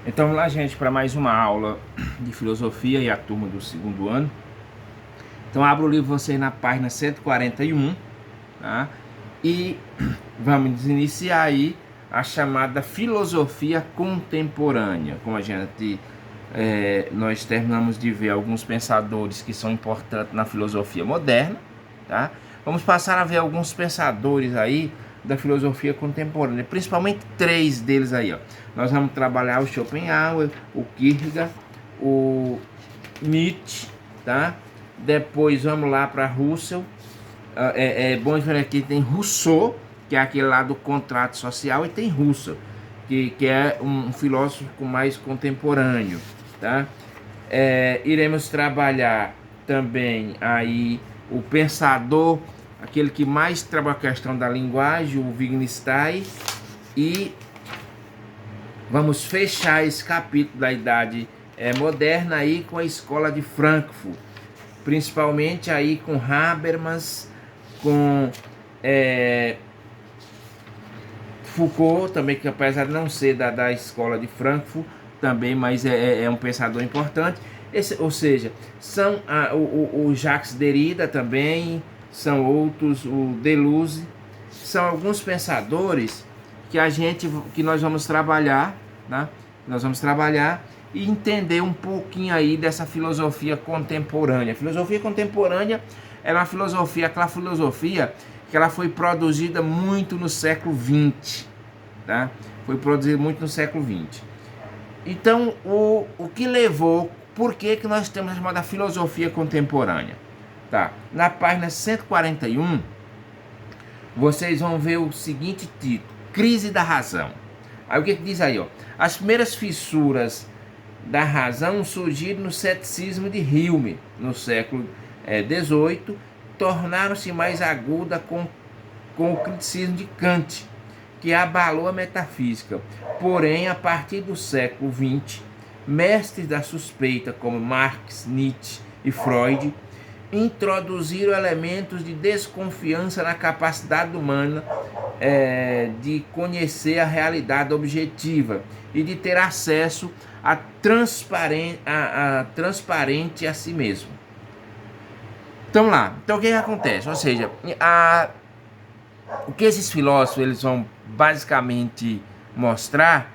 Então vamos lá, gente, para mais uma aula de filosofia e a turma do segundo ano. Então abra o livro você na página 141, tá? E vamos iniciar aí a chamada filosofia contemporânea. Como nós terminamos de ver alguns pensadores que são importantes na filosofia moderna, tá? Vamos passar a ver alguns pensadores aí da filosofia contemporânea, principalmente três deles aí, ó. Nós vamos trabalhar o Schopenhauer, o Kierkegaard, o Nietzsche, tá? Depois vamos lá para Russell. É bom ver aqui, tem Rousseau, que é aquele lá do contrato social, e tem Russell, que é um filósofo mais contemporâneo, tá? Iremos trabalhar também aí o pensador, aquele que mais trabalha a questão da linguagem, o Wittgenstein, e vamos fechar esse capítulo da Idade Moderna aí com a Escola de Frankfurt, principalmente aí com Habermas, com Foucault também, que apesar de não ser da Escola de Frankfurt também, mas é um pensador importante. Ou seja, são o Jacques Derrida também, são outros, o Deleuze, são alguns pensadores que nós vamos trabalhar, né? Nós vamos trabalhar e entender um pouquinho aí dessa filosofia contemporânea. A filosofia contemporânea é uma filosofia, aquela filosofia que ela foi produzida muito no século XX, tá? Foi produzida muito no século XX. Então, o que levou, por que nós temos a chamada filosofia contemporânea? Tá? Na página 141, vocês vão ver o seguinte título: Crise da Razão. Aí o que diz aí? Ó? As primeiras fissuras da razão surgiram no ceticismo de Hume, no século XVIII, tornaram-se mais aguda com o criticismo de Kant, que abalou a metafísica. Porém, a partir do século XX, mestres da suspeita como Marx, Nietzsche e Freud introduziram elementos de desconfiança na capacidade humana de conhecer a realidade objetiva e de ter acesso a transparente a si mesmo. Então lá, então o que acontece? Ou seja, o que esses filósofos eles vão basicamente mostrar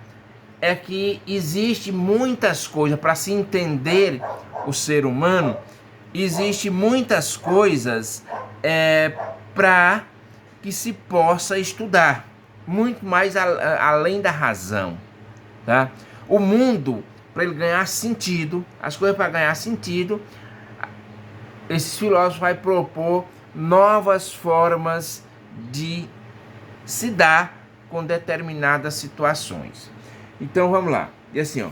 é que existe muitas coisas para se entender o ser humano, existe muitas coisas para que se possa estudar, muito mais além da razão, tá? O mundo, para ele ganhar sentido, as coisas para ganhar sentido, esses filósofos vão propor novas formas de se dar com determinadas situações. Então vamos lá. E assim, ó,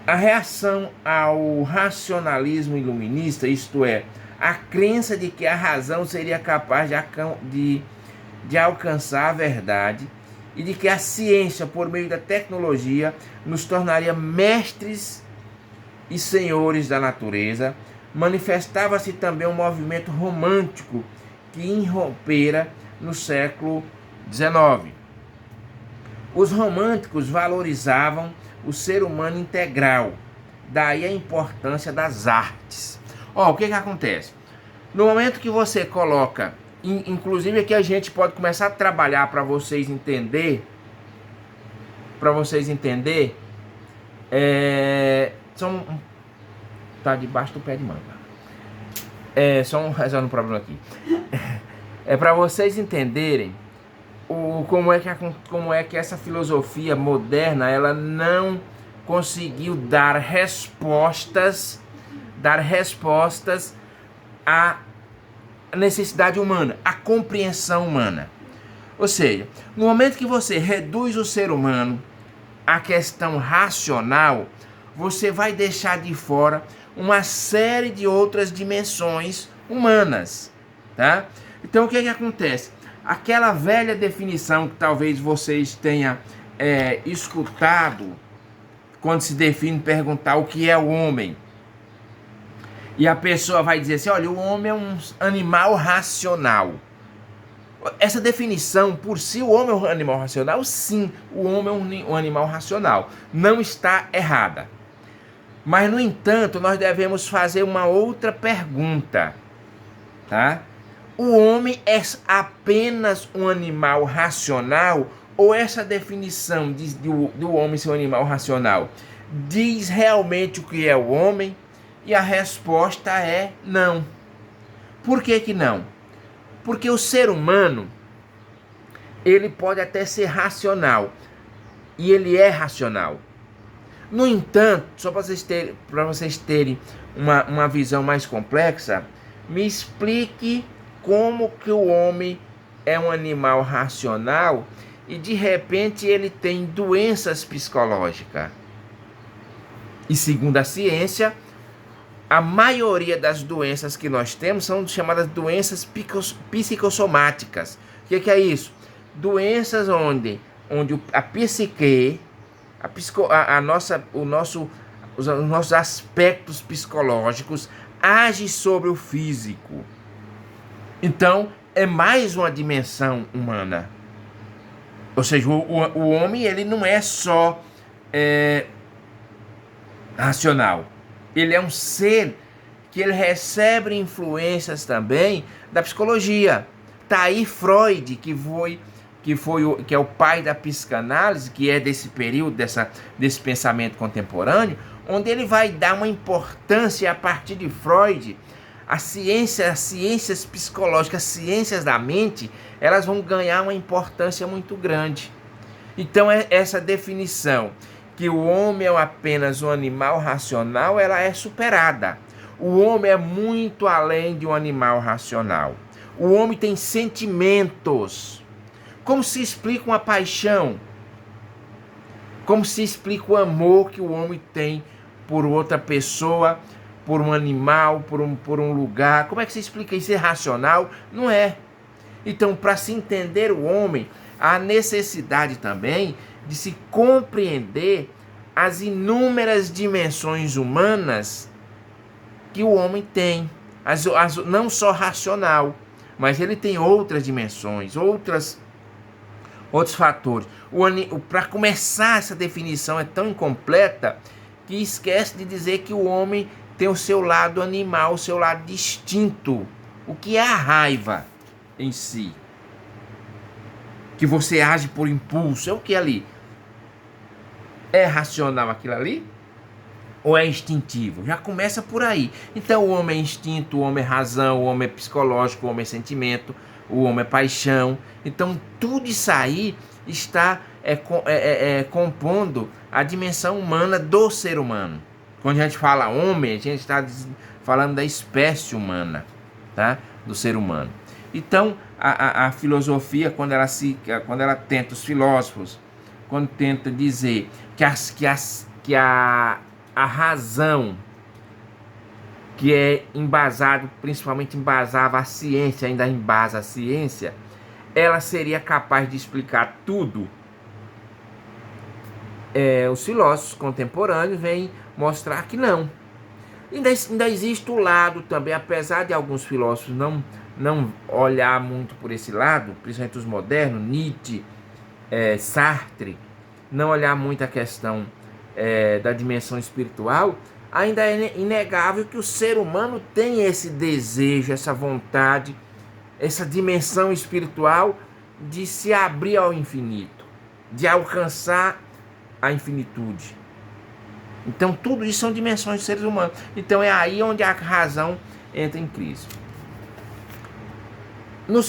a reação ao racionalismo iluminista, isto é, a crença de que a razão seria capaz de alcançar a verdade e de que a ciência, por meio da tecnologia, nos tornaria mestres e senhores da natureza, manifestava-se também um movimento romântico que irrompera no século XIX. Os românticos valorizavam o ser humano integral, daí a importância das artes. O que acontece? No momento que você coloca, inclusive aqui a gente pode começar a trabalhar para vocês entender, tá debaixo do pé de manga. Só resolvendo um problema aqui. Para vocês entenderem como é que essa filosofia moderna ela não conseguiu dar respostas à necessidade humana, à compreensão humana. Ou seja, no momento que você reduz o ser humano à questão racional, você vai deixar de fora uma série de outras dimensões humanas, tá? Então o que acontece? Aquela velha definição que talvez vocês tenham escutado quando se define perguntar o que é o homem. E a pessoa vai dizer assim, olha, o homem é um animal racional. Essa definição, por si, o homem é um animal racional? Sim, o homem é um animal racional. Não está errada. Mas, no entanto, nós devemos fazer uma outra pergunta, tá? O homem é apenas um animal racional? Ou essa definição do homem ser um animal racional diz realmente o que é o homem? E a resposta é não. Por que que não? Porque o ser humano, ele pode até ser racional, e ele é racional. No entanto, só para vocês terem uma visão mais complexa, me explique como que o homem é um animal racional e de repente ele tem doenças psicológicas. E segundo a ciência, a maioria das doenças que nós temos são chamadas doenças psicossomáticas. O que é isso? Doenças onde a psique, os nossos aspectos psicológicos agem sobre o físico. Então, é mais uma dimensão humana. Ou seja, o homem ele não é só racional. Ele é um ser que ele recebe influências também da psicologia. Tá aí Freud, que é o pai da psicanálise, que é desse período, desse pensamento contemporâneo, onde ele vai dar uma importância a partir de Freud. As ciências psicológicas, as ciências da mente, elas vão ganhar uma importância muito grande. Então, essa definição que o homem é apenas um animal racional, ela é superada. O homem é muito além de um animal racional. O homem tem sentimentos. Como se explica uma paixão? Como se explica o amor que o homem tem por outra pessoa, por um animal, por um lugar? Como é que se explica isso? É racional? Não é. Então, para se entender o homem, há necessidade também de se compreender as inúmeras dimensões humanas que o homem tem. Não só racional, mas ele tem outras dimensões, outros fatores. Para começar, essa definição é tão incompleta que esquece de dizer que o homem tem o seu lado animal, o seu lado distinto. O que é a raiva em si? Que você age por impulso, é o que ali? É racional aquilo ali? Ou é instintivo? Já começa por aí. Então o homem é instinto, o homem é razão, o homem é psicológico, o homem é sentimento, o homem é paixão. Então tudo isso aí está compondo a dimensão humana do ser humano. Quando a gente fala homem, a gente está falando da espécie humana, tá? Do ser humano. Então a filosofia, quando ela tenta, os filósofos, quando tenta dizer que a razão, que é embasado, principalmente embasava a ciência, ainda embasa a ciência, ela seria capaz de explicar tudo. Os filósofos contemporâneos vêm mostrar que não. Ainda existe o lado também, apesar de alguns filósofos não olhar muito por esse lado, principalmente os modernos, Nietzsche, Sartre, não olhar muito a questão da dimensão espiritual, ainda é inegável que o ser humano tem esse desejo, essa vontade, essa dimensão espiritual de se abrir ao infinito, de alcançar a infinitude. Então tudo isso são dimensões de seres humanos. Então é aí onde a razão entra em crise. No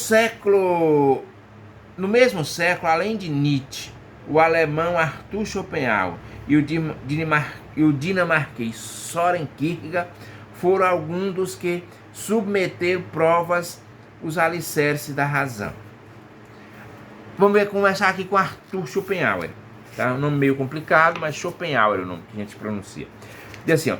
mesmo século, além de Nietzsche, o alemão Arthur Schopenhauer e o dinamarquês Søren Kierkegaard foram alguns dos que submeteram provas os alicerces da razão. Vamos começar aqui com Arthur Schopenhauer. Tá? Um nome meio complicado, mas Schopenhauer é o nome que a gente pronuncia. Diz assim,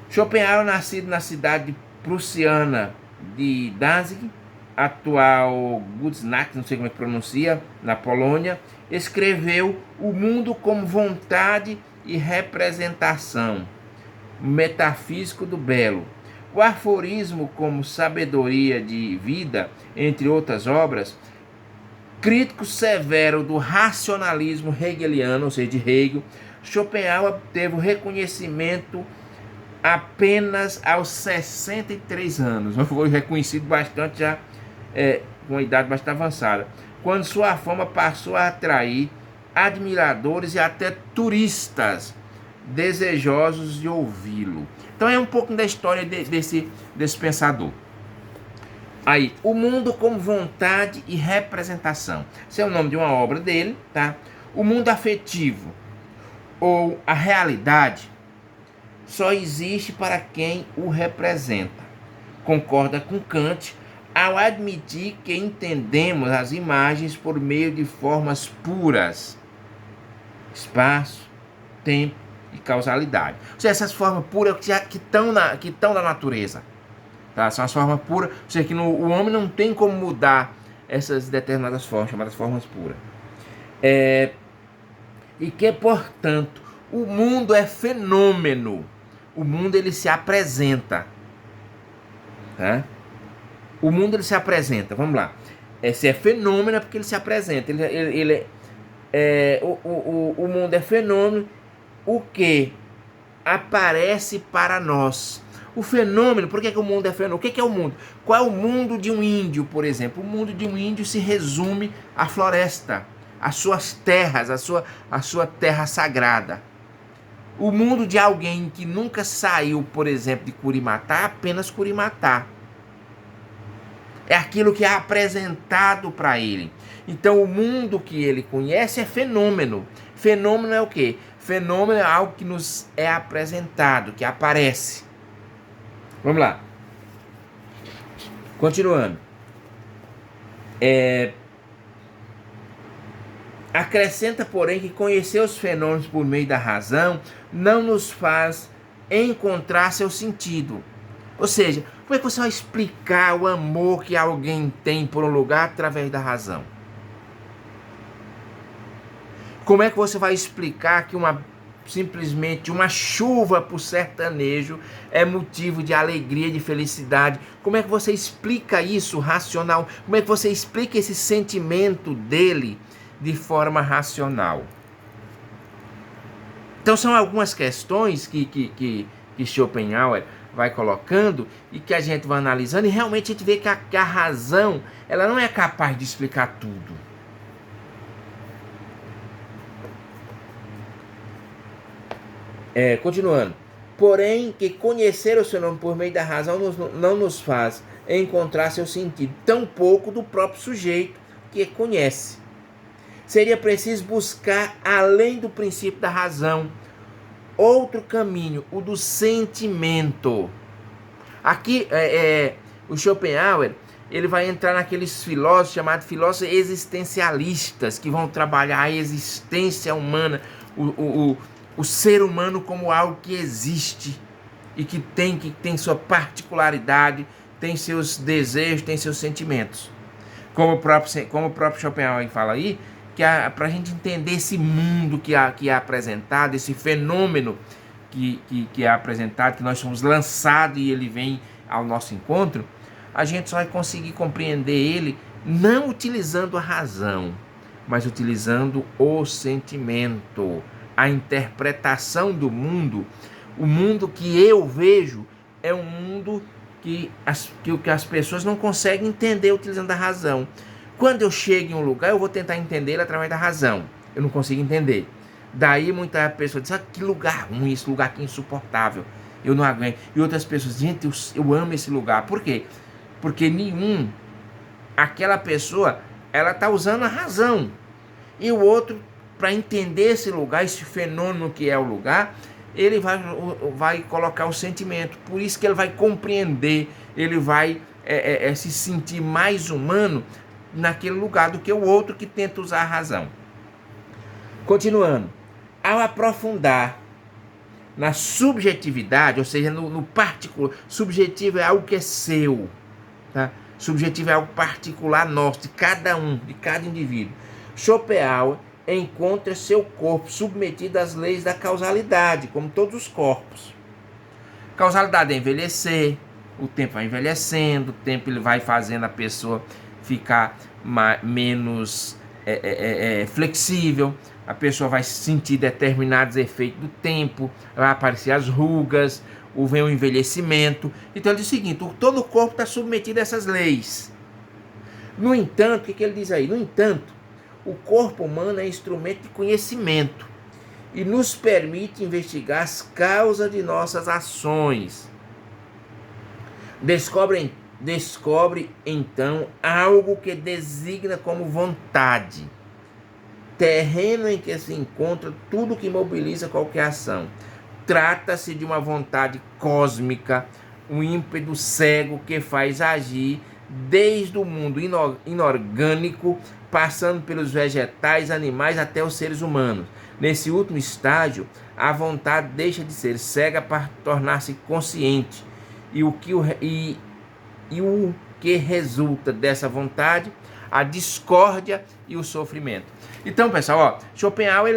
Schopenhauer, nascido na cidade prussiana de Danzig, atual Guznach, não sei como é que pronuncia, na Polônia, escreveu O Mundo como Vontade e Representação, Metafísico do Belo. O Aforismo como Sabedoria de Vida, entre outras obras, Crítico severo do racionalismo hegeliano, ou seja, de Hegel, Schopenhauer teve o reconhecimento apenas aos 63 anos. Foi reconhecido bastante já, com uma idade bastante avançada, quando sua fama passou a atrair admiradores e até turistas desejosos de ouvi-lo. Então é um pouco da história desse pensador. Aí, o mundo como vontade e representação. Esse é o nome de uma obra dele, tá? O mundo afetivo ou a realidade só existe para quem o representa. Concorda com Kant ao admitir que entendemos as imagens por meio de formas puras: espaço, tempo e causalidade. Ou seja, essas formas puras que estão na natureza. Tá? São as formas puras, ou seja, que o homem não tem como mudar essas determinadas formas, chamadas formas puras. E que, portanto, o mundo é fenômeno. O mundo, ele se apresenta. Tá? O mundo, ele se apresenta. Vamos lá. Se é fenômeno é porque ele se apresenta. O mundo é fenômeno, o que aparece para nós. O fenômeno, por que o mundo é fenômeno? O que é o mundo? Qual é o mundo de um índio, por exemplo? O mundo de um índio se resume à floresta, às suas terras, à sua terra sagrada. O mundo de alguém que nunca saiu, por exemplo, de Curimatá, é apenas Curimatá. É aquilo que é apresentado para ele. Então, o mundo que ele conhece é fenômeno. Fenômeno é o quê? Fenômeno é algo que nos é apresentado, que aparece. Vamos lá. Continuando. Acrescenta, porém, que conhecer os fenômenos por meio da razão não nos faz encontrar seu sentido. Ou seja, como é que você vai explicar o amor que alguém tem por um lugar através da razão? Como é que você vai explicar que simplesmente uma chuva para o sertanejo é motivo de alegria, de felicidade? Como é que você explica isso racional? Como é que você explica esse sentimento dele de forma racional? Então são algumas questões que Schopenhauer vai colocando e que a gente vai analisando, e realmente a gente vê que a razão, ela não é capaz de explicar tudo. Continuando. Porém, que conhecer o seu nome por meio da razão não nos faz encontrar seu sentido, tampouco do próprio sujeito que conhece. Seria preciso buscar, além do princípio da razão, outro caminho, o do sentimento. Aqui, o Schopenhauer, ele vai entrar naqueles filósofos chamados filósofos existencialistas, que vão trabalhar a existência humana, o ser humano como algo que existe e que tem sua particularidade, tem seus desejos, tem seus sentimentos. Como o próprio Schopenhauer fala aí, que para a gente entender esse mundo que é apresentado, esse fenômeno que é apresentado, que nós somos lançados e ele vem ao nosso encontro, a gente só vai conseguir compreender ele não utilizando a razão, mas utilizando o sentimento, a interpretação do mundo. O mundo que eu vejo é um mundo que as pessoas não conseguem entender utilizando a razão. Quando eu chego em um lugar, eu vou tentar entender ele através da razão. Eu não consigo entender. Daí muita pessoa diz, que lugar ruim, esse lugar aqui é insuportável, eu não aguento. E outras pessoas, gente, eu amo esse lugar. Por quê? Porque aquela pessoa, ela está usando a razão. E o outro, para entender esse lugar, esse fenômeno que é o lugar, ele vai colocar o sentimento. Por isso que ele vai compreender, ele vai se sentir mais humano naquele lugar do que o outro que tenta usar a razão. Continuando. Ao aprofundar na subjetividade, ou seja, no particular, subjetivo é algo que é seu, tá? Subjetivo é algo particular nosso, de cada indivíduo. Schopenhauer encontra seu corpo submetido às leis da causalidade, como todos os corpos. Causalidade é envelhecer, o tempo vai envelhecendo, o tempo ele vai fazendo a pessoa ficar menos flexível, a pessoa vai sentir determinados efeitos do tempo, vai aparecer as rugas, vem o envelhecimento. Então ele diz o seguinte: todo o corpo está submetido a essas leis. No entanto, o que ele diz aí? No entanto, o corpo humano é instrumento de conhecimento e nos permite investigar as causas de nossas ações. Descobre então algo que designa como vontade, terreno em que se encontra tudo que mobiliza qualquer ação. Trata-se de uma vontade cósmica, um ímpeto cego que faz agir desde o mundo inorgânico, passando pelos vegetais, animais até os seres humanos. Nesse último estágio, a vontade deixa de ser cega para tornar-se consciente. E o que resulta dessa vontade? A discórdia e o sofrimento. Então, pessoal, Schopenhauer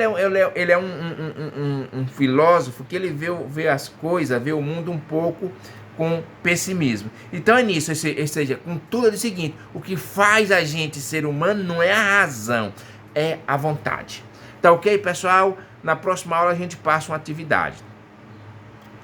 ele é um filósofo que ele vê as coisas, vê o mundo um pouco com pessimismo. Então é nisso, ou seja, com tudo é o seguinte: o que faz a gente ser humano não é a razão, é a vontade. Tá ok, pessoal? Na próxima aula a gente passa uma atividade.